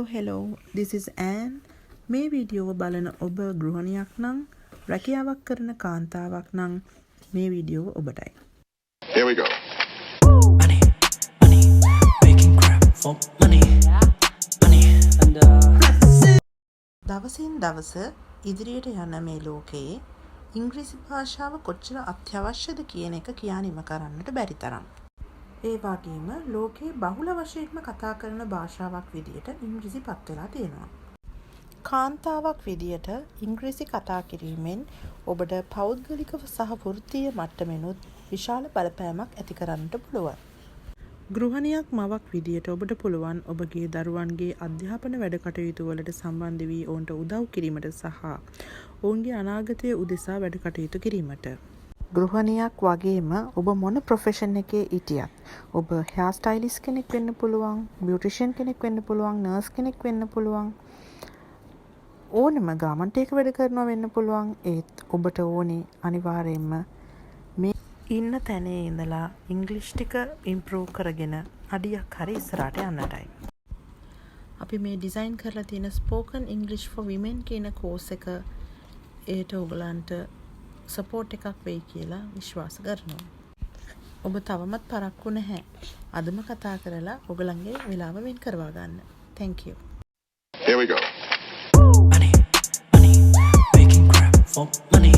hello. This is Anne. මේ වීඩියෝව බලන ඔබ ගෘහණියක් නම් රැකියාවක් කරන කාන්තාවක් නම් මේ වීඩියෝව ඔබටයි. Here we go. Money, money, making crap for money, money, and දවසින් දවස ඉදිරියට යන මේ ලෝකයේ ඉංග්‍රීසි භාෂාව කොච්චර අත්‍යවශ්‍යද කියන එක කියානිම කරන්නට බැරි තරම්. ඒ වගේම ලෝකයේ බහුල වශයෙන්ම කතා කරන භාෂාවක් විදියට ඉංග්‍රීසි පත් වෙලා තියෙනවා. කාන්තාවක් විදියට ඉංග්‍රීසි කතා කිරීමෙන් ඔබට පෞද්ගලිකව සහ වෘත්තීය මට්ටමෙනුත් විශාල බලපෑමක් ඇති කරන්නට පුළුවන්. ගෘහණියක් මවක් විදියට ඔබට පුළුවන් ඔබගේ දරුවන්ගේ අධ්‍යාපන වැඩ කටයුතු වලට සම්බන්ධ වී ඔවුන්ට උදව් කිරීමට සහ ඔවුන්ගේ අනාගතය උදෙසා වැඩ කටයුතු කිරීමට. ගෘහණියක් වගේම ඔබ මොන ප්‍රොෆෙෂන් එකේ හිටියත් ඔබ හෙයාර් ස්ටයිලිස්ට් කෙනෙක් වෙන්න පුළුවන්, බියුටිෂියන් කෙනෙක් වෙන්න පුළුවන්, නර්ස් කෙනෙක් වෙන්න පුළුවන්, ඕනෙම ගාමන්ට් එකක වැඩ කරනවා වෙන්න පුළුවන්. ඒත් ඔබට ඕනේ අනිවාර්යයෙන්ම මේ ඉන්න තැනේ ඉඳලා ඉංග්‍රීසි ටික ඉම්ප්‍රූව් කරගෙන අඩියක් හරි ඉස්සරහට යන්නටයි. අපි මේ ඩිසයින් කරලා තියෙන ස්පෝකන් ඉංග්‍රීසි for women කියන කෝස් එක ඒට ඔයගලන්ට සපෝට් එකක් වෙයි කියලා විශ්වාස කරනවා. ඔබ තවමත් පරක්කු නැහැ. අදම කතා කරලා ඔයගලන්ගේ වෙලාව වෙන් කරවා ගන්න. Thank you. Here we go. money, money, making crap for money.